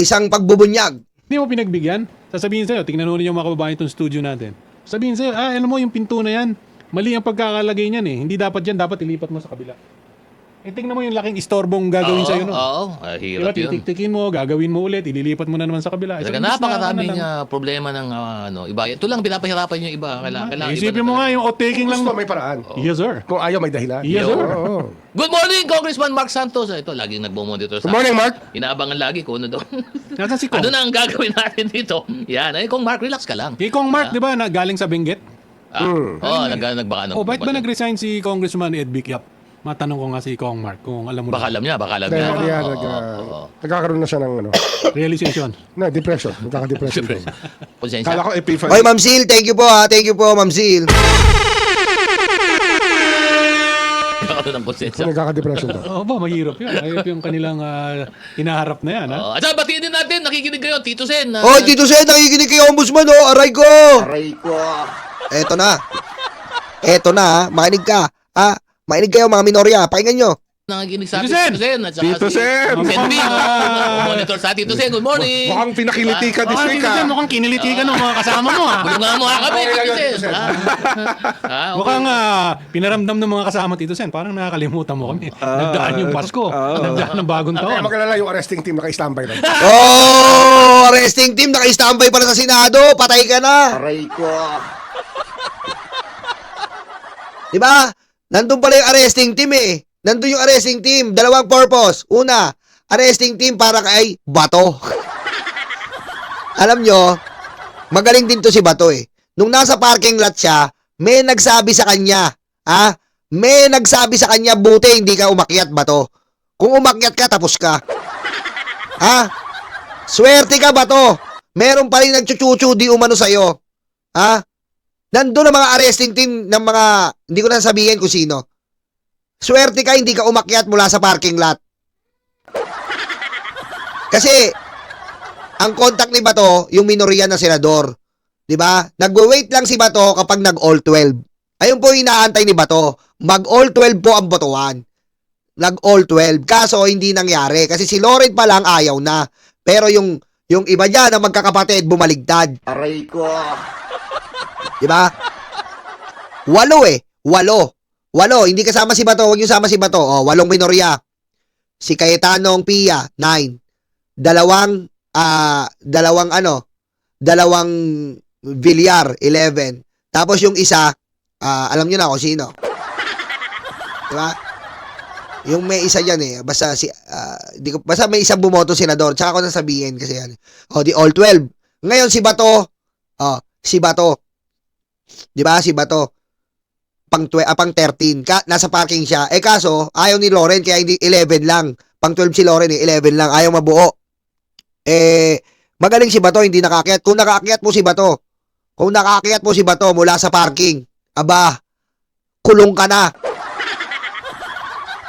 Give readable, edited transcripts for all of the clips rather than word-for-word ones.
isang pagbubunyag. Hindi mo pinagbigyan? Sasabihin sa'yo, tingnan mo yung mga kababayan itong studio natin. Sabihin sa'yo, alam mo yung pinto na yan, mali ang pagkakalagay niyan eh. Hindi dapat yan, dapat ilipat mo sa kabila. Tingnan mo yung laking istorbong gagawin sa'yo no. Oo, hirap yun. Titiktikin mo, gagawin mo ulit, ililipat mo na naman sa kabila. Talaga napakaraming problema ng iba. Ito lang pinapahirapan yung iba. Isipin mo nga yung outtaking lang. Gusto may paraan. Yes sir. Kung ayaw may dahilan. Yes sir. Oo. Good morning, Congressman Mark Santos. Ito, laging nagbo-monitor sa Good morning, Mark. Inaabangan lagi kung ano daw. Nasaan si Kong? Ano na ang gagawin natin dito? Yan. Kung Mark, relax ka lang. Kay Kong Mark, di ba, galing sa Benguet? Nagbaka Oh, bakit ba nag-resign si Congressman Ed Bikyap? Matanong ko nga si Kong Mark kung alam mo Baka na. alam niya, baka alam Dahil niya. nagkakaroon na siya ng Realization. depression. Nagkaka-depression. Konsensya. Kala ko epiphany. Oy, Ma'am Sil, thank you po ha. Thank you po, Ma'am Sil. Nagkakaroon ng konsensya. Nagkaka-depression to. Oo ba, mahirap yun. Mahirap yung kanilang hinaharap na yan. Ha? At saka batiin din natin, nakikinig kayo, Tito Sen. Oy, Tito Sen, nakikinig kay Ombudsman, oh. Aray ko. Eto na. Eto na, ha. Makinig ka. Ha? Makinig kayo, mga minorya. Pakinggan nyo. Nakikinig sa Tito atin, Sen! Tito Sen. At saka Tito si Sen! Sen B. Monitor sa Tito Sen. Good morning. Mukhang pinakiliti ka this Ah, week, Tito Sen, ha? mukhang kiniliti ka ng mga kasama mo ha. Bulungan mo kami, Okay lang Tito yun, Sen. Tito Sen. Okay. Mukhang pinaramdam ng mga kasama Tito Sen. Parang nakakalimutan mo kami. Nagdaan yung Pasko. Nagdaan ng bagong Kaya taon. mag-alala yung arresting team naka-standby lang. Oh, arresting team, naka-standby pala sa Senado. Patay ka na. Aray ko. Diba? Nandun pala yung arresting team eh. Nandun yung arresting team. Dalawang purpose. Una, arresting team para kay Bato. Alam nyo, magaling din to si Bato eh. Nung nasa parking lot siya, may nagsabi sa kanya, may nagsabi sa kanya, buti hindi ka umakyat, Bato. Kung umakyat ka, tapos ka. Swerte ka, Bato. Meron pa rin nagchuchuchu di umano sa'yo. Nandun ang mga arresting team ng mga, hindi ko na sabihin kung sino. Swerte ka, hindi ka umakyat mula sa parking lot. Kasi, ang contact ni Bato, yung minorya ng senador. Diba? Nag-wait lang si Bato kapag nag-all 12. Ayun po yung inaantay ni Bato. Mag-all 12 po ang botohan. Nag-all 12. Kaso, hindi nangyari. Kasi si Loren pa lang ayaw na. Pero yung iba dyan na magkakapatid, bumaligtad. Aray ko. Diba? 8 eh. 8. Hindi kasama si Bato. Huwag yung sama si Bato. 8 minorya. Si Cayetanong Pia, 9. Dalawang Villar, 11. Tapos yung isa, alam nyo na kung sino. Diba? Yung may isa dyan eh. Basta may isang bumoto senador. Tsaka ko nasabihin kasi yan. Di all 12. Ngayon si Bato, Diba? Si Bato. Pang 13. Nasa parking siya. Kaso, ayaw ni Loren, kaya hindi 11 lang. Pang 12 si Loren 11 lang. Ayaw mabuo. Magaling si Bato, hindi nakaakyat. Kung nakaakyat mo si Bato mula sa parking, aba, kulong ka na.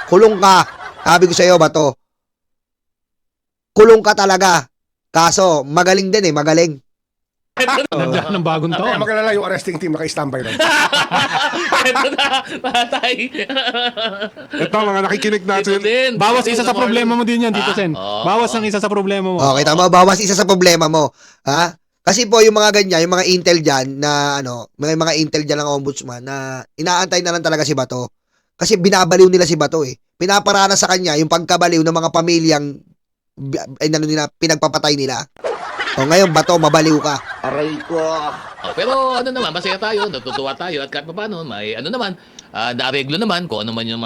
Kulong ka. Sabi ko sa iyo, Bato. Kulong ka talaga. Kaso, magaling din magaling. Nagdaan ng bagong Kaya taon. mag-alala yung arresting team naka-standby lang. Ito na, patay. Ito, mga nakikinig natin. Tito Sen. Bawas isa sa problema mo din yan, Tito Sen. Bawas ng isa sa problema mo. Okay, tama. Bawas isa sa problema mo. Kasi po yung mga ganyan, yung mga intel dyan na may mga intel dyan ng ombudsman na inaantay na lang talaga si Bato. Kasi binabaliw nila si Bato eh. Pinaparana sa kanya yung pagkabaliw ng mga pamilyang pinagpapatay nila. Ngayon, Bato, mabaliw ka. Aray ko. Pero naman, masaya tayo, natutuwa tayo at kahit paano, may naareglo naman kung ano man yung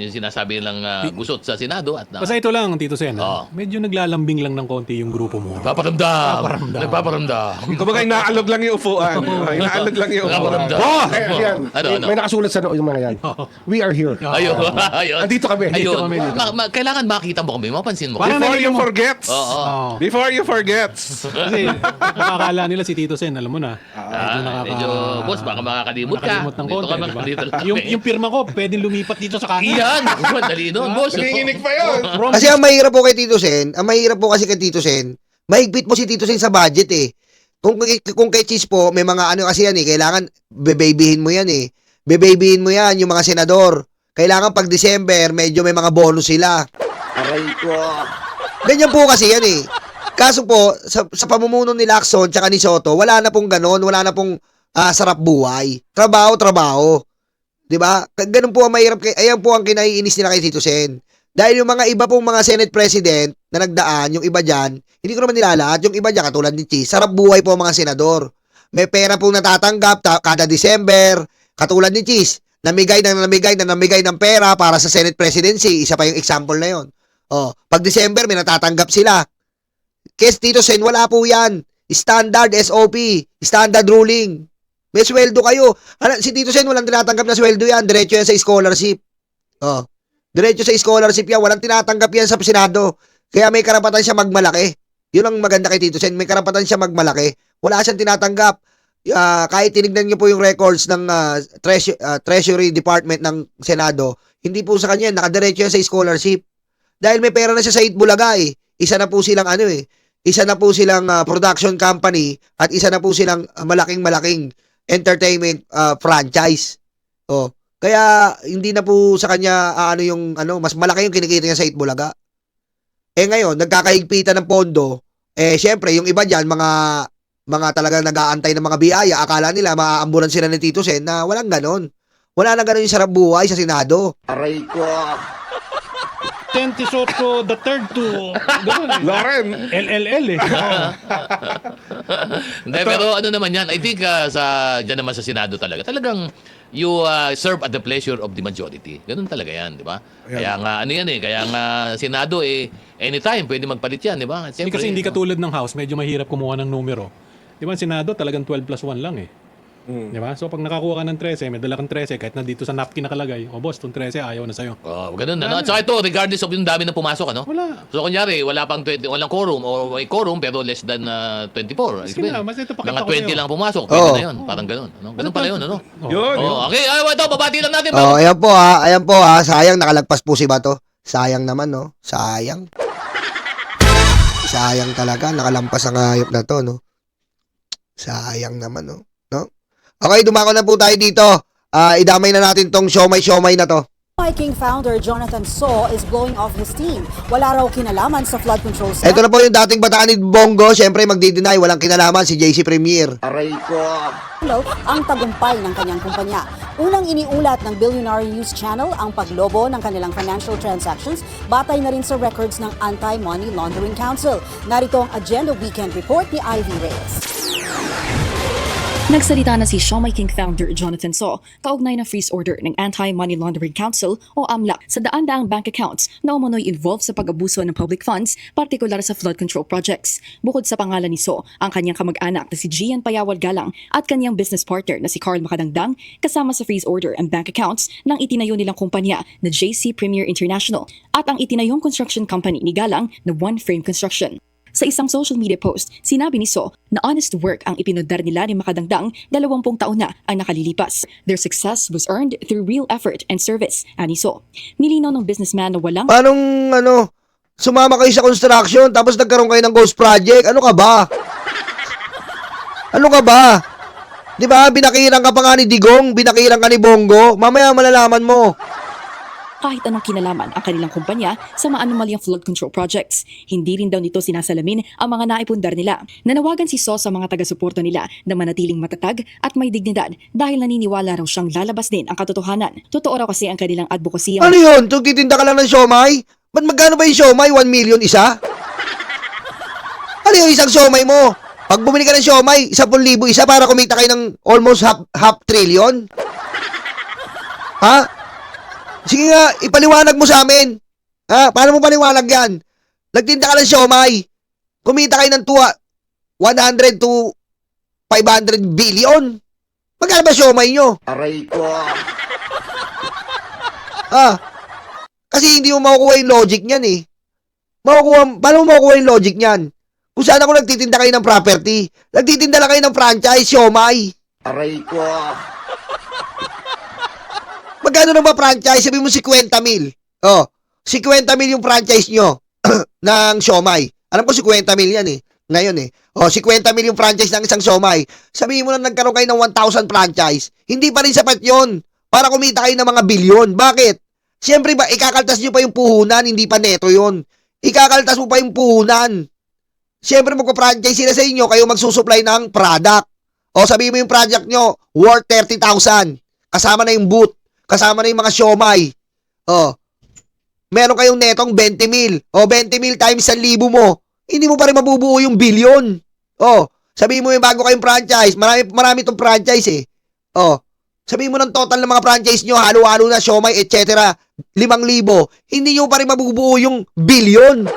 sinasabi nilang gusot sa Senado at Basta ito lang, Tito Sen. Oo. Medyo naglalambing lang ng konti yung grupo mo. Nagpaparamdam. Kumbaga, inaalog lang yung upuan. Inaalog lang yung upuan. Nagpaparamdam. Oh! Yan. Ano? May nakasulat sa noo yung mga yan. We are here. Ayun. Andito kami. Ayun. kami dito. Kailangan makita mo kami, mapansin mo. Parang Before you nalilimo. forget. Oo. Before you forget. Kasi makakala nila si Tito Sen, alam mo na. Medyo, boss, baka makakalimot ka. Nakakalimot ng Dito konti, ka diba? dito lang. Yung pirma ko, pwedeng lumipat dito sa kanan. Iyan! Dali doon, boss. Nanginginig pa yun. Kasi ang mahirap po kay Tito Sen, mahigpit po si Tito Sen sa budget eh. Kung kay Cheese po, may mga kasi yan eh, kailangan bebabyhin mo yan eh. Bebabyhin mo yan, yung mga senador. Kailangan pag December, medyo may mga bonus sila. Aray ko. Ganyan po kasi yan eh. Kaso po, sa pamumuno ni Lacson tsaka ni Soto, wala na pong ganon, wala na pong sarap buhay. Trabaho, trabaho. 'Di ba? Ganun po ang mahirap ayan po ang kinaiinis nila kay Tito Sen. Dahil yung mga iba pong mga Senate President na nagdaan, yung iba dyan, hindi ko naman nilalahat, yung iba dyan katulad ni Cheese, sarap buhay po ang mga senador. May pera pong natatanggap kada December, katulad ni Cheese, namigay ng pera para sa Senate Presidency, isa pa yung example na yon. Pag December may natatanggap sila. Kes Tito Sen, wala po yan. Standard SOP, standard ruling. May sweldo kayo. Si Tito Sen walang tinatanggap na sweldo yan, diretso yan sa scholarship. Diretso sa scholarship yan, walang tinatanggap yan sa Senado. Kaya may karapatan siya magmalaki. Yun ang maganda kay Tito Sen, may karapatan siya magmalaki. Wala siyang tinatanggap. Kahit tinignan niyo po yung records ng Treasury Department ng Senado, hindi po sa kanya, nakadiretso yan sa scholarship. Dahil may pera na siya sa Itbulaga eh. Isa na po silang production company at isa na po silang malaking entertainment franchise. Kaya hindi na po sa kanya mas malaki yung kinikita niya sa Itbulaga. Ngayon, nagkakaigpitan ng pondo. Syempre, yung iba diyan mga talagang nag-aantay ng mga biyaya, akala nila maaambulan sila ni Tito Sen na walang ganon. Wala na ganon yung sarap buhay sa Senado. Aray ko. Tenti Soto the third to Loren. LLL eh. Hindi, pero ano naman yan, I think dyan naman sa Senado talagang you serve at the pleasure of the majority. Ganun talaga yan, di ba? Kaya nga, kaya nga Senado anytime pwede magpalit yan, di ba? Siyempre, Kasi hindi katulad ng House, medyo mahirap kumuha ng numero. Di ba, Senado talagang 12+1 lang eh. Di ba? So pag nakakuha ka ng 13, may dala kang 13, kahit nandito sa napkin nakalagay, boss, itong 13 ayaw na sa'yo. Ganun. At saka ito, regardless of yung dami na pumasok, ano? Wala. So kunyari, walang quorum o may quorum pero less than 24. Sige na, mas ito pakita Mga ko 20 sa'yo. lang pumasok, pwede na yun. Parang ganun. Ano? Ganun pala yun, ano? Yun. Okay, ito, babati lang natin. Ayan po ha, sayang nakalagpas po si Bato. Sayang naman no, sayang. Sayang talaga, nakalampas ang hayop na to no. Sayang naman no. Okay, dumako na po tayo dito. Idamay na natin tong siomay na to. King founder Jonathan So is blowing off his team. Wala raw kinalaman sa flood control Ito na po yung dating bataan ni Bongo. Siyempre, magdi-deny. Walang kinalaman si JC Premier. Aray ko. ang tagumpay ng kanyang kumpanya. Unang iniulat ng Billionaire News Channel ang paglobo ng kanilang financial transactions batay na rin sa records ng Anti-Money Laundering Council. Narito ang Agenda Weekend Report ni Ivy Reyes. Nagsalita na si Siomai King founder Jonathan So kaugnay ng freeze order ng Anti-Money Laundering Council o AMLAC sa daan-daang bank accounts na umano'y involved sa pag-abuso ng public funds, partikular sa flood control projects. Bukod sa pangalan ni So, ang kanyang kamag-anak na si Gian Payawal Galang at kanyang business partner na si Carl Macadangdang kasama sa freeze order ang bank accounts ng itinayo nilang kumpanya na JC Premier International at ang itinayong construction company ni Galang na One Frame Construction. Sa isang social media post, sinabi ni So na honest work ang ipinundar nila ni Macadangdang 20 taon na ang nakalilipas. Their success was earned through real effort and service, ani So. Nilinaw ng businessman na walang Anong sumama kayo sa construction tapos nagkaroon kayo ng ghost project? Ano ka ba? Ano ka ba? Di ba, binakiran ka pa nga ni Digong, binakiran ka ni Bongo, mamaya malalaman mo. kahit anong kinalaman ang kanilang kumpanya sa maanumalyang flood control projects. Hindi rin daw nito sinasalamin ang mga naipundar nila. Nanawagan si So sa mga taga-suporta nila na manatiling matatag at may dignidad dahil naniniwala raw siyang lalabas din ang katotohanan. Totoo raw kasi ang kanilang advocacy. Ano yun? Titinda ka lang ng siomay? Ba't magkano ba yung siomay? 1 million isa? Ano yung isang siomay mo? Pag bumili ka ng siomay, 10,000 isa para kumita kayo ng almost half trillion? Ha? Sige nga, ipaliwanag mo sa amin. Ha? Paano mo paliwanag yan? Nagtinda ka ng siomay. Kumita kayo ng 100 to 500 billion. Magkano ba siomay nyo? Aray ko. Ha? Kasi hindi mo makukuha yung logic niyan eh. Paano mo makukuha yung logic niyan? Kung saan ako nagtitinda kayo ng property, nagtitinda lang kayo ng franchise, siomay. Aray ko. Magkano na ba franchise? Sabi mo 50 mil. Oh, 50 mil yung franchise nyo ng siomay. Alam ko 50 mil yan eh. Ngayon eh. Oh, 50 mil yung franchise ng isang siomay. Sabihin mo na nagkaroon kayo ng 1,000 franchise. Hindi pa rin sapat yon para kumita kayo ng mga bilyon. Bakit? Siyempre ba, ikakaltas nyo pa yung puhunan, hindi pa neto yon. Ikakaltas mo pa yung puhunan. Siyempre magpa-franchise sila sa inyo, kayo magsusupply ng product. O sabihin mo yung project nyo, worth 30,000. Kasama na yung booth, kasama na yung mga siomay. O, meron kayong netong 20 mil. O, 20 mil times 1,000 mo. Hindi mo pa rin mabubuo yung billion. O, sabihin mo yung bago kayong franchise, marami itong franchise eh. O, sabihin mo ng total ng mga franchise nyo, halo-halo na, siomay, etc. 5,000. Hindi nyo pa rin mabubuo yung billion.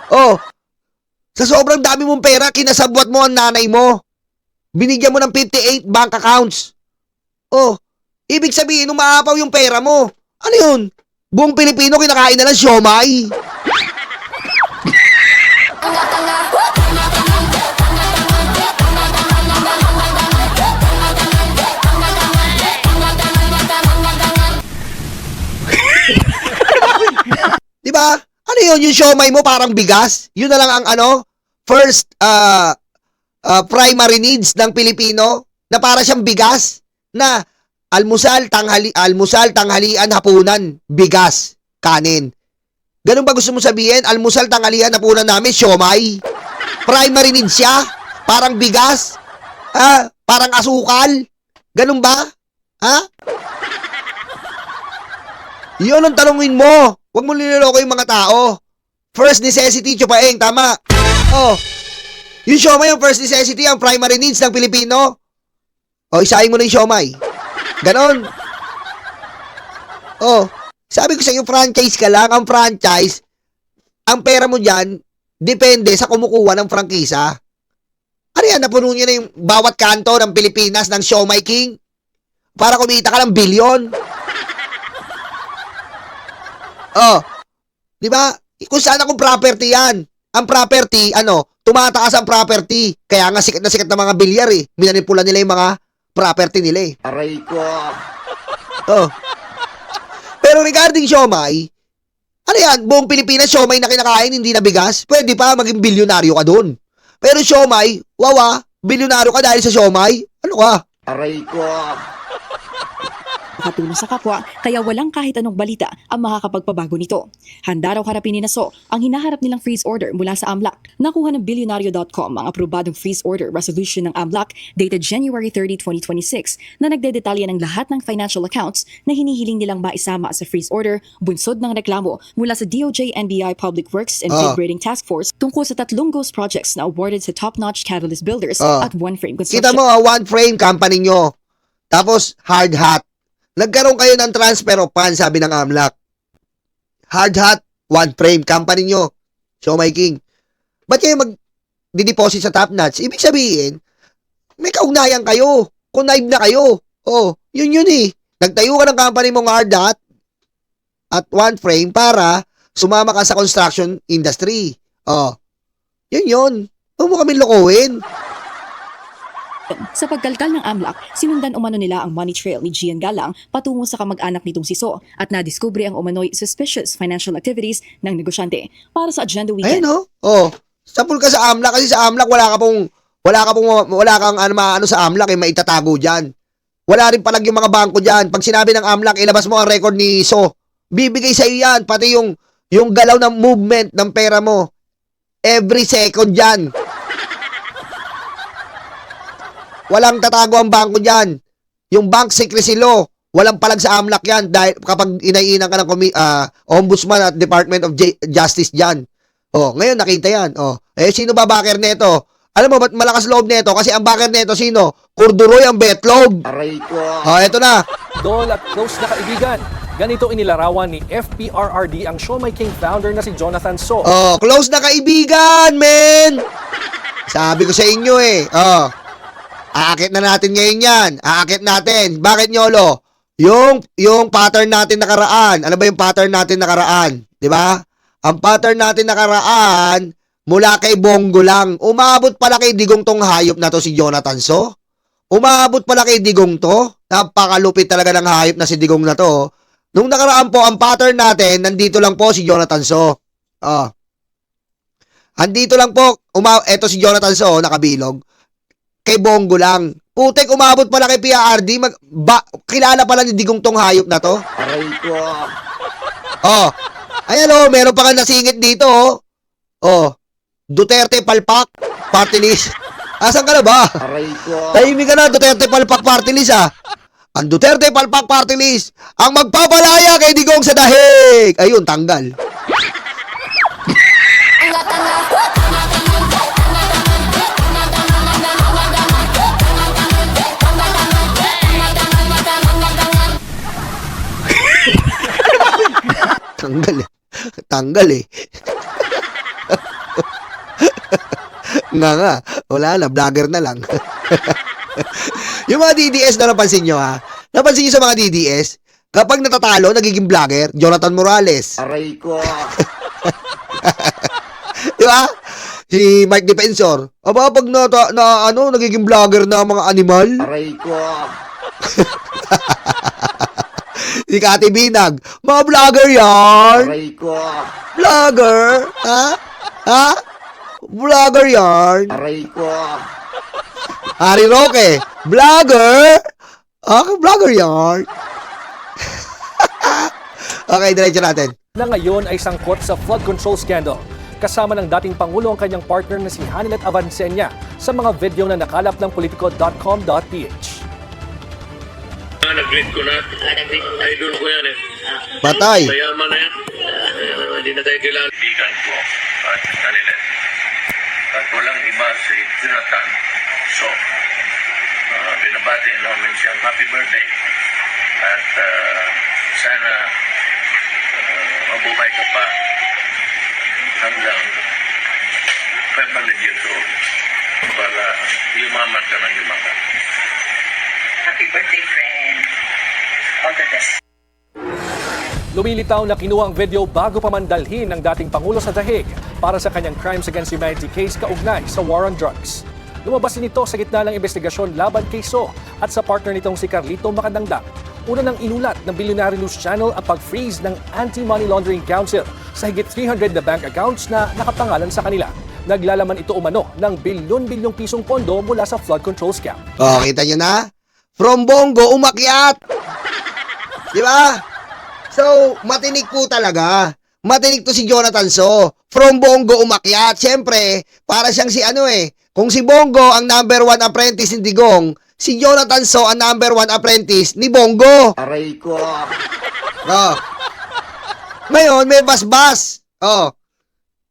Oh, sa sobrang dami mong pera, kinasabwat mo ang nanay mo. Binigyan mo ng 58 bank accounts. Oh, ibig sabihin, umaapaw yung pera mo. Ano yun? Buong Pilipino kinakain na ng siomay. Diba? Ano yun? Yung siomay mo parang bigas? Yun na lang ang first primary needs ng Pilipino na para siyang bigas na almusal, tanghalian, hapunan, bigas, kanin. Ganun ba gusto mo sabihin? Almusal, tanghalian, hapunan namin, siomay? Primary needs siya? Parang bigas? Parang asukal? Ganun ba? Ha? Yun ang tanungin mo. Huwag mo niloloko yung mga tao. First necessity, chupaeng, tama. Oh, yung siomay yung first necessity, ang primary needs ng Pilipino. Oh, isahin mo na yung siomay. Ganon. Oh, sabi ko sa iyo, franchise ka lang. Ang franchise, ang pera mo dyan, depende sa kumukuha ng prangkisa. Ano yan, napuno nyo na yung bawat kanto ng Pilipinas ng Siomay King? Para kumita ka ng bilyon. Oh, di ba? Kung saan akong property yan. Ang property, tumataas ang property. Kaya nga sikat na mga bilyar eh. Minanipula nila yung mga property nila eh. Aray ko. Oh. Pero regarding siomay, ano yan? Buong Pilipinas, siomay na kinakain, hindi na bigas? Pwede pa, maging bilyonaryo ka dun. Pero siomay, wawa, bilyonaryo ka dahil sa siomay? Ano ka? Aray ko. Makatulong sa kapwa, kaya walang kahit anong balita ang makakapagpabago nito. Handa raw harapin ni Naso ang hinaharap nilang freeze order mula sa AMLAC. Nakuha ng Billionario.com ang aprobadong freeze order resolution ng AMLAC dated January 30, 2026 na nagdedetalya ng lahat ng financial accounts na hinihiling nilang maisama sa freeze order bunsod ng reklamo mula sa DOJ, NBI Public Works and Bid Rating Task Force tungkol sa 3 ghost projects na awarded sa top-notch Catalyst Builders at One Frame Construction. Kita mo, One Frame company nyo. Tapos, Hard Hat. Nagkaroon kayo ng transfer of funds, sabi ng AMLAC. Hard Hat, One Frame, company nyo. Siomay King. Ba't kayo mag-deposit sa top notch? Ibig sabihin, may kaugnayan kayo. Connive na kayo. Oh, yun eh. Nagtayo ka ng company mong Hard Hat at One Frame para sumama ka sa construction industry. Oh, yun. Huwag mo kami lokohin. Sa pagkalkal ng AMLAC, sinundan umano nila ang money trail ni Gian Galang patungo sa kamag-anak nitong si So at nadiskubre ang umano'y suspicious financial activities ng negosyante. Para sa Agenda Weekend. Ayun sapul ka sa AMLAC kasi sa AMLAC wala kang sa AMLAC maitatago diyan. Wala rin palag yung mga bangko diyan. Pag sinabi ng AMLAC, ilabas mo ang record ni So. Bibigay sa iyo yan, pati yung galaw ng movement ng pera mo. Every second diyan. Walang tatago ang bangko dyan. Yung bank secrecy law, walang palag sa AMLAC yan dahil kapag inaiinan ka ng Ombudsman at Department of Justice dyan. Oh, ngayon nakita yan. Oh, sino ba backer neto? Alam mo ba't malakas loob neto? Kasi ang backer neto sino? Kurduroy ang betlog. Aray ko. Oh, eto na. Dol at close na kaibigan. Ganito inilarawan ni FPRRD ang Siomay King founder na si Jonathan So. Oh, close na kaibigan, men. Sabi ko sa inyo eh. Oh. Aakit na natin ngayon yan. Aakit natin. Bakit, Nyolo? Yung pattern natin nakaraan. Ano ba yung pattern natin nakaraan? Diba? Ang pattern natin nakaraan, mula kay Bongo lang. Umabot pala kay Digong tong hayop na to si Jonathan So. Umabot pala kay Digong to. Napakalupit talaga ng hayop na si Digong na to. Nung nakaraan po, ang pattern natin, nandito lang po si Jonathan So. Andito lang po. Eto si Jonathan So, nakabilog. Kay Bongo lang. Putek, umabot pala kay PRD. Kilala pala ni Digong tong hayop na to. Aray ko. Oh. Ayan meron pa nga nasingit dito Oh, Duterte palpak, party list. Asan ka na ba? Aray ko. Tahimik ka na, Duterte palpak party list ah. Ang Duterte palpak party list, ang magpapalaya kay Digong sa dahig. Ayun, tanggal. Tanggal eh. Tanggal eh. Nga. Wala na, vlogger na lang. Yung mga DDS na napansin nyo ha. Napansin nyo sa mga DDS, kapag natatalo, nagiging vlogger, Jonathan Morales. Aray ko. Di ba? Si Mike Defensor. Aba, pag nagiging vlogger na ang mga animal. Aray ko. Si Kati Binag. Mga vlogger yan. Aray ko. Vlogger? Ha? Ha? Vlogger yan. Aray ko. Harry Roque. Vlogger? Vlogger yan. Okay, diretso natin. Na ngayon ay sangkot sa flood control scandal. Kasama ng dating Pangulo ang kanyang partner na si Hanilet Avancenia sa mga video na nakalap ng politico.com.ph. Nag-greet ko na. Idol ko yan eh. Patay. Mayaman na yan. Hindi na tayo kailangan. Bigan ko at Hanilet. At walang iba si Jonathan. So, binabati namin siyang happy birthday. At sana mabuhay ka pa hanggang 500 years old para yumaman ka ng yumaman. Happy birthday, friend. All the best. Lumilitaw na kinuha ang video bago pa man dalhin ng dating Pangulo sa dahig para sa kanyang Crimes Against Humanity case kaugnay sa war on drugs. Lumabas din ito sa gitna ng investigasyon laban kay So at sa partner nitong si Carlito Macandangdang. Una nang inulat ng Billionaire News Channel ang pag-freeze ng Anti-Money Laundering Council sa higit 300 na bank accounts na nakapangalan sa kanila. Naglalaman ito umano ng bilyon-bilyong pisong pondo mula sa flood control scam. Oh, kita nyo na? From Bongo, umakyat. Di ba? So, matinik po talaga. Matinik to si Jonathan So. From Bongo, umakyat. Siyempre, para siyang si kung si Bongo ang number 1 apprentice ni Digong, si Jonathan So ang number 1 apprentice ni Bongo. Aray ko. Oh. Ngayon, may basbas. Oh.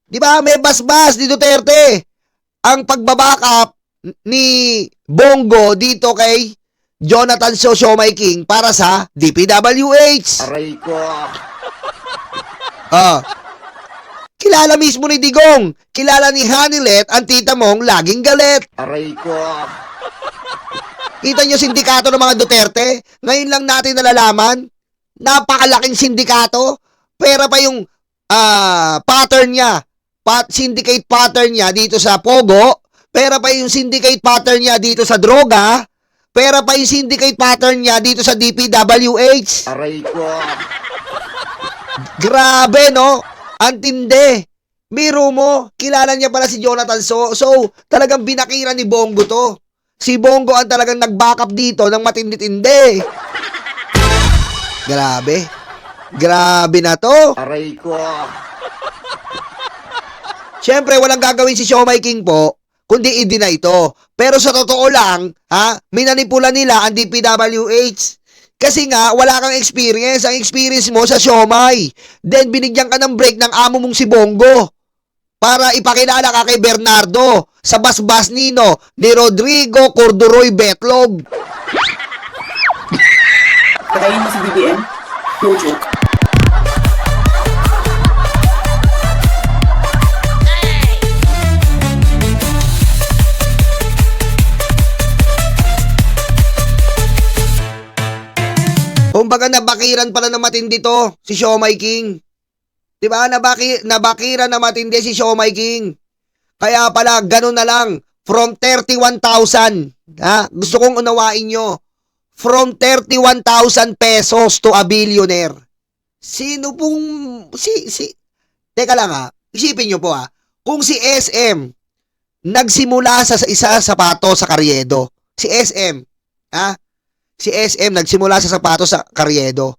Di ba? May basbas ni Duterte. Ang pagbabackup ni Bongo dito kay Jonathan So Siomai King para sa DPWH. Aray ko. Oh. Kilala mismo ni Digong. Kilala ni Hanilet ang tita mong laging galit. Aray ko. Kita nyo sindikato ng mga Duterte? Ngayon lang natin nalalaman. Napakalaking sindikato. Pera pa yung pattern niya. Syndicate pattern niya dito sa Pogo. Pera pa yung syndicate pattern niya dito sa droga. Pera pa yung syndicate pattern niya dito sa DPWH. Aray ko. Grabe, no? Antinde. Biro mo, kilala niya pala si Jonathan So. So, talagang binakiran ni Bongo to. Si Bongo ang talagang nag-backup dito ng matindi-tindi. Grabe. Grabe na to. Aray ko. Siyempre, walang gagawin si Siomai King po, kundi i-deny ito. Pero sa totoo lang, minanipula nila ang DPWH. Kasi nga, wala kang experience. Ang experience mo sa Siomai. Then, binigyan ka ng break ng amo mong si Bongo. Para ipakilala ka kay Bernardo sa basbas nino ni Rodrigo Corduroy Betlog. Patayin mo si BBM? No joke. Kumbaga nabakiran pala na matindi to, si Siomai King. Diba? Nabakiran na matindi si Siomai King. Kaya pala, ganun na lang. From 31,000. Gusto kong unawain nyo. From 31,000 pesos to a billionaire. Sino pong... Teka lang Isipin nyo po Kung si SM nagsimula sa isa sapato sa Carriedo. Si SM. Si SM nagsimula sa sapatos sa Carriedo.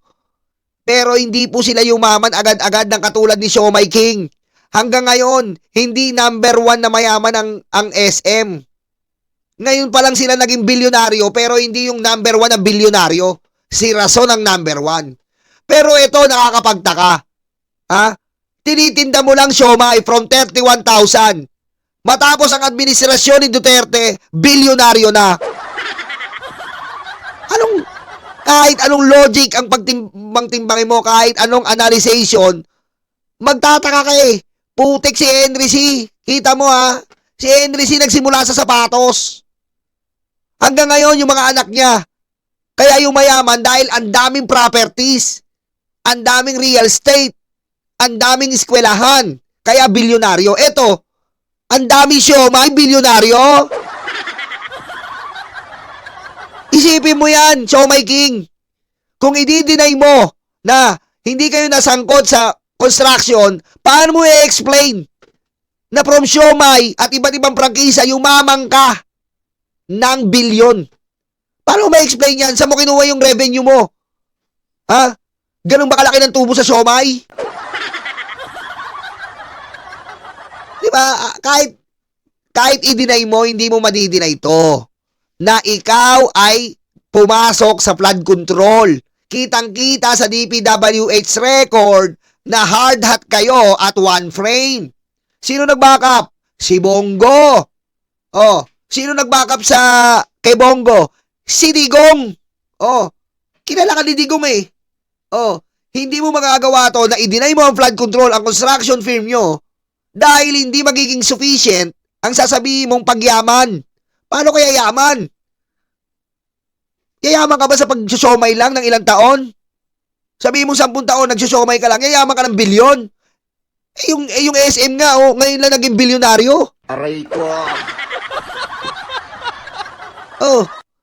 Pero hindi po sila yumaman agad-agad ng katulad ni Siomai King. Hanggang ngayon, hindi number 1 na mayaman ang SM. Ngayon pa lang sila naging bilyonaryo pero hindi yung number 1 na bilyonaryo. Si Rason ang number 1. Pero ito nakakapagtaka. Ha? Tinitinda mo lang siomai from 31,000. Matapos ang administrasyon ni Duterte, bilyonaryo na. Kahit anong logic ang pagtimbangin mo, kahit anong analyzation, magtataka ka eh. Putik si Henry C. Kita mo ha, si Henry C. nagsimula sa sapatos. Hanggang ngayon yung mga anak niya. Kaya yung mayaman dahil ang daming properties, ang daming real estate, ang daming eskwelahan. Kaya bilyonaryo. Eto, ang daming siomai, bilyonaryo. Isipin mo yan, Siomai King. Kung i-deny mo na hindi kayo nasangkot sa construction, paano mo i-explain na from siomai at iba't ibang prangkisa, yumamang ka ng bilyon? Paano mo ma-explain yan? Saan mo kinuha yung revenue mo? Ha? Ganun ba kalaki ng tubo sa siomai? Diba? Kahit i-deny mo, hindi mo madi-deny ito na ikaw ay pumasok sa flood control. Kitang-kita sa DPWH record na hard hat kayo at one frame. Sino nag-backup? Si Bongo. Oh, sino nag-backup kay Bongo? Si Digong. Oh, kilala ka ni Digong eh. Oh, hindi mo magagawa to na i-deny mo ang flood control, ang construction firm nyo, dahil hindi magiging sufficient ang sasabihin mong pagyaman. Paano kaya yaman? Yayaman ka ba sa pagsusyomay lang ng ilang taon? Sabihin mo 10 taon, nagsusyomay ka lang, yayaman ka ng bilyon. Yung SM nga, ngayon lang naging bilyonaryo. Aray ko.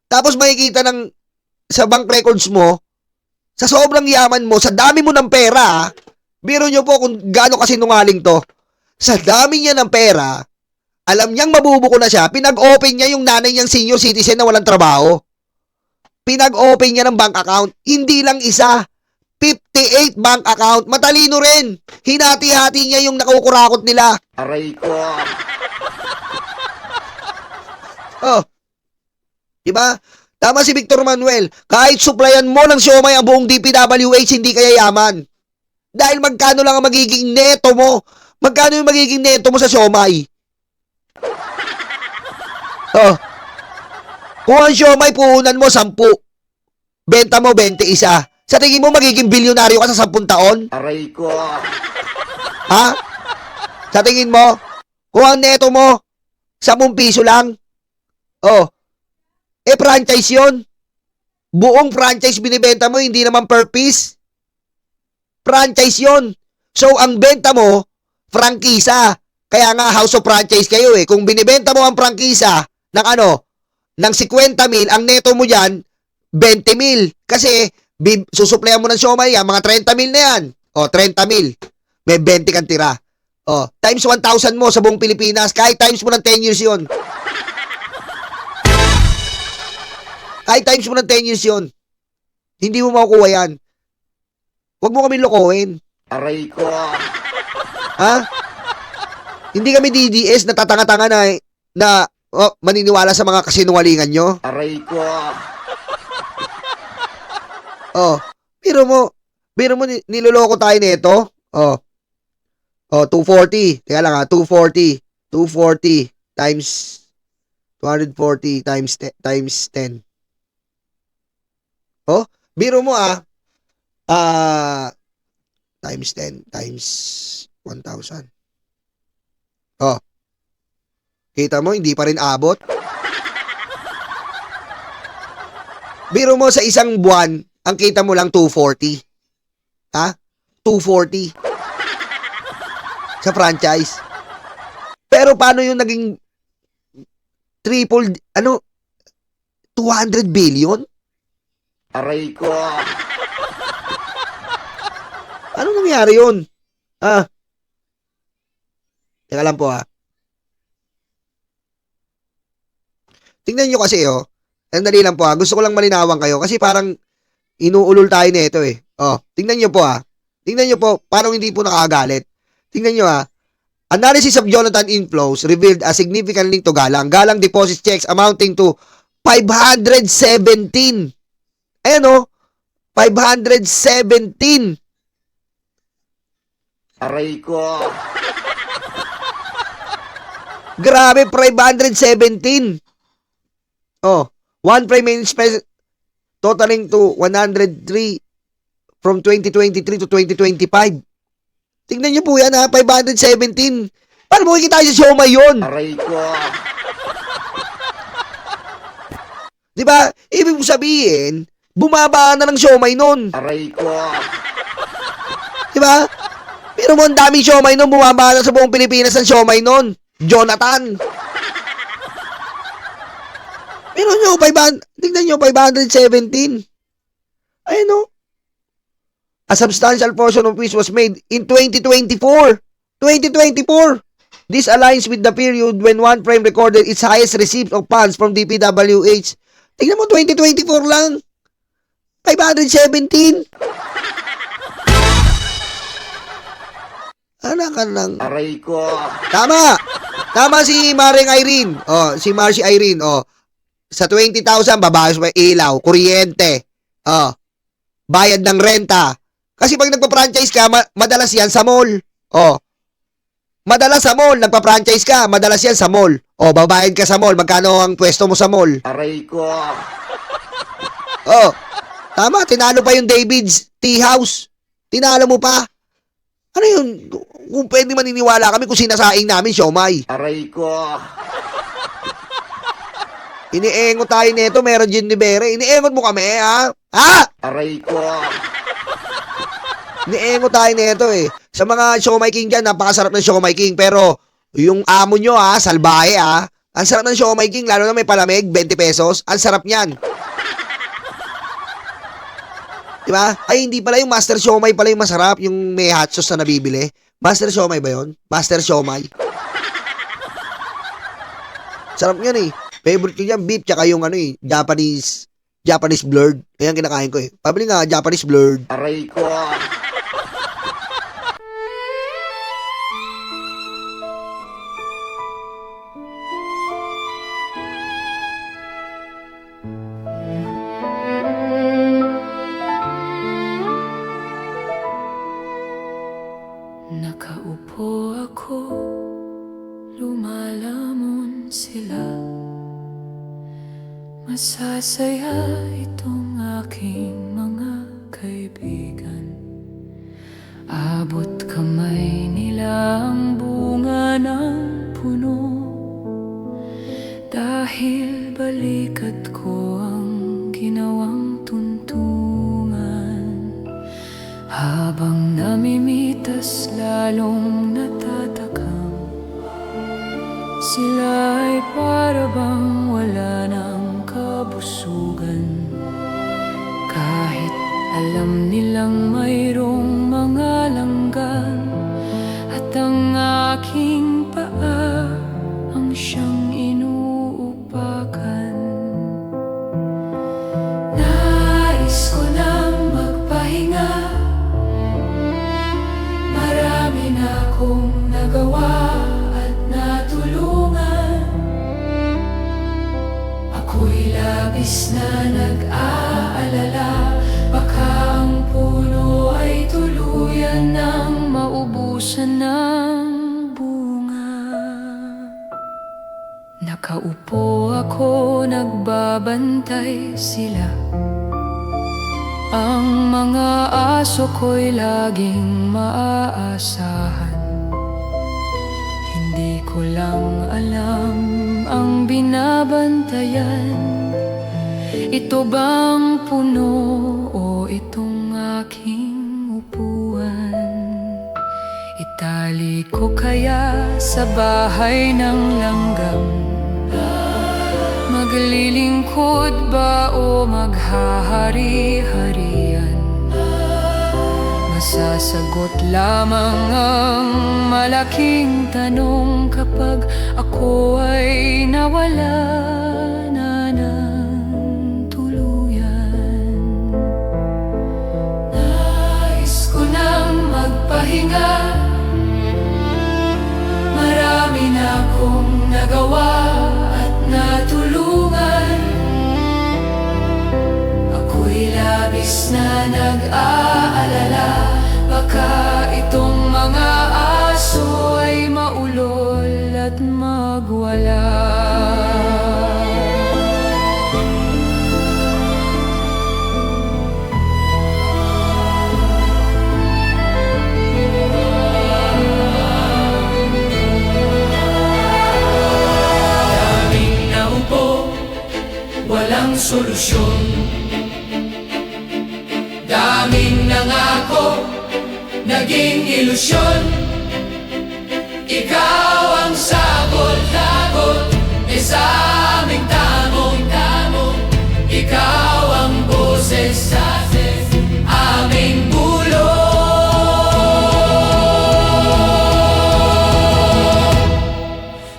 Tapos makikita sa bank records mo, sa sobrang yaman mo, sa dami mo ng pera, biro nyo po kung gaano kasinungaling to. Sa dami niya ng pera, alam niyang mabubuko na siya, pinag-open niya yung nanay niyang senior citizen na walang trabaho. Pinag-open niya ng bank account. Hindi lang isa. 58 bank account. Matalino rin. Hinati-hati niya yung nakukurakot nila. Aray ko. Diba? Tama si Victor Manuel. Kahit supplyan mo ng siomai ang buong DPWH, hindi kaya yaman. Dahil magkano lang ang magiging neto mo? Magkano yung magiging neto mo sa siomai? Kung ang siomai puhunan mo 10, benta mo 21. Sa tingin mo magiging bilyonaryo ka sa 10 taon? Aray ko. Ha? Sa tingin mo? Kung ang neto mo 10 piso lang? Franchise yun. Buong franchise binibenta mo, hindi naman per piece. Franchise yun. So, ang benta mo, prangkisa. Kaya nga, house of franchise kayo eh. Kung binibenta mo ang prangkisa ng ng 50,000, ang neto mo dyan, 20,000. Kasi, susuplayan mo ng siomai yan, mga 30,000 na yan. 30,000. May 20 kang tira. Times 1,000 mo sa buong Pilipinas, kahit times mo ng 10 years yun. Kahit times mo ng 10 years yun. Hindi mo makukuha yan. Huwag mo kami lokohin. Aray ko. Ha? Hindi kami DDS na tatanga-tanga na maniniwala sa mga kasinungalingan nyo. Aray ko. Biro mo niloloko tayo nito. 240. Teka lang 240. 240 times 240 times 10. Biro mo times 10 times 1,000. Kita mo, hindi pa rin abot. Biro mo sa isang buwan, ang kita mo lang 240. Ha? 240. Sa franchise. Pero paano yung naging triple, 200 billion? Aray ko. Ano nangyari yun? Teka lang po Tingnan nyo kasi Sandali lang po Gusto ko lang malinawan kayo kasi parang inuulol tayo nito eh. Tingnan nyo po Tingnan nyo po, parang hindi po nakagalit. Tingnan nyo Analysis of Jonathan inflows revealed a significant link to Galang. Galang deposit checks amounting to 517. Ayan o, 517. Aray ko. Grabe, 517. Oh, one prime main expense totaling to 103 from 2023 to 2025. Tingnan niyo po yan ha, 517. Paano mo kikita sa siomay yun? Aray ko. Di ba? Ibig sabihin, bumaba na ng siomay nun. Aray ko. Di ba? Pero mo ang daming siomay nun, bumaba na sa buong Pilipinas ang siomay nun. Jonathan. Pero nyo, tingnan nyo, 517. Ayun o. A substantial portion of which was made in 2024. 2024. This aligns with the period when One Prime recorded its highest receipt of funds from DPWH. Tingnan mo, 2024 lang. 517. Anak ka lang. Aray ko. Tama. Tama si Maring Irene. Oh, si Marcy Irene. Oh. Sa 20,000, babayos mo ilaw, kuryente. Oh. Bayad ng renta. Kasi pag nagpa-franchise ka, madalas yan sa mall. Oh. Madalas sa mall, nagpa-franchise ka, madalas yan sa mall. Oh, babayad ka sa mall, magkano ang pwesto mo sa mall? Aray ko. Oh. Tama, tinalo pa yung David's Tea House. Tinalo mo pa. Ano yun? Kung pwede maniniwala kami kung sinasaing namin, siomay. Aray ko. Iniengot tayo nito, meron Gin Libere. Iniengot mo kami, ha? Ha? Aray ko. Iniengot tayo nito eh. Sa mga siomay king dyan, napakasarap ng siomay king. Pero yung amo nyo, ha, salbahe, ha. Ang sarap ng siomay king, lalo na may palamig, 20 pesos. Ang sarap niyan. Diba? Ay, hindi pala yung master siomay pala yung masarap, yung may hot sauce na nabibili. Master siomay ba yun? Master siomay. Sarap yan eh. Favorite ko yan, beef, tsaka yung ano eh, Japanese blurred. Ayan kinakain ko eh. Pabili nga, Japanese blurred. Aray ko. Nakaupo ako, lumalamon sila. Masasaya itong aking mga kaibigan. Abot kamay nila ang bunga ng puno. Dahil balikat ko ang ginawang tuntungan. Habang namimitas lalong natatakam. Sila ay para bang wala ng kabusugan. Kahit alam nilang mayroong mga langgan. At ang aking paa ang siyang inuupakan. Nais ko nang magpahinga. Marami na akong nagawa at natulungan. Ako'y labis na nag-aalala. Baka ang puno ay tuluyan nang maubusan ng bunga. Nakaupo ako, nagbabantay sila. Ang mga aso ko'y laging maaasahan. Hindi ko lang alam ang binabantayan. Ito bang puno o itong aking upuan? Itali ko kaya sa bahay ng langgam? Maglilingkod ba o maghahari-harian? Masasagot lamang ang malaking tanong kapag ako ay nawala na ng tuluyan. Nais ko nang magpahinga. akong nagawa at natulungan. Ako'y labis na nag-aalala, baka itong mga aso ay maulol at magwala. Daming naupo, walang solusyon. Daming nangako, naging ilusyon. Ikaw ang sagot-sagot sa aming tamong-tamong. Ikaw ang boses sa aming bulong.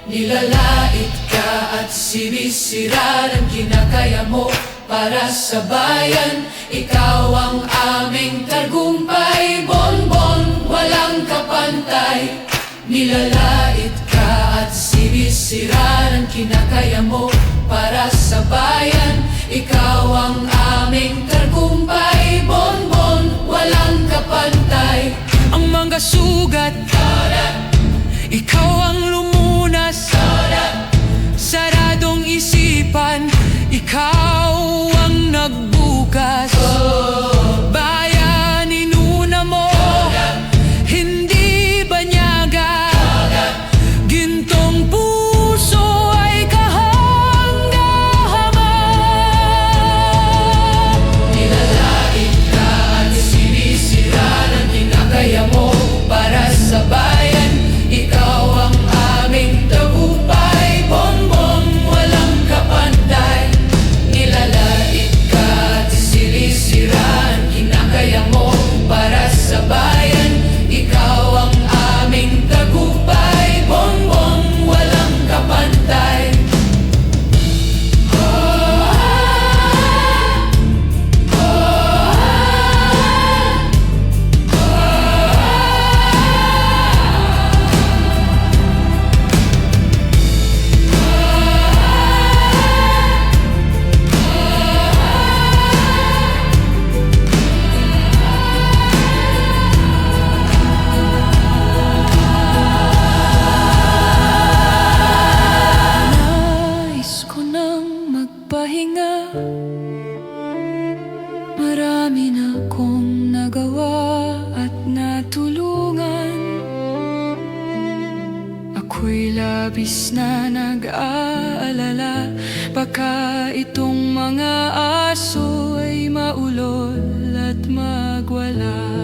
Nilalait ka at sinisira ng kinakaya mo para sa bayan. Ikaw ang aming tagumpay, bonbon, walang kapantay. Nilalait ka at sinisira ng kinakaya mo para sa bayan. Ikaw ang aming tagumpay, bonbon, walang kapantay. Ang mga sugat, ikaw ang lumunas. Saradong isipan, ikaw ang nagbukas. Bayan, inuna mo, hindi banyaga. Gintong puso ay kahanga-hanga. Nilalait ka at sinisira ng kinakaya mo para sa bayan. Ikaw ang aming tagumpay, bonbon, walang kapantay. Nilalait ka at sinisira ang kinakaya mo para sa bayan. Ikaw ang aming tagumpay, bonbon, walang kapantay. Nais ko nang magpahinga. Marami na kong nagawa at natulungan. Ako'y labis na nag-aalala, baka itong mga aso ay maulol at magwala.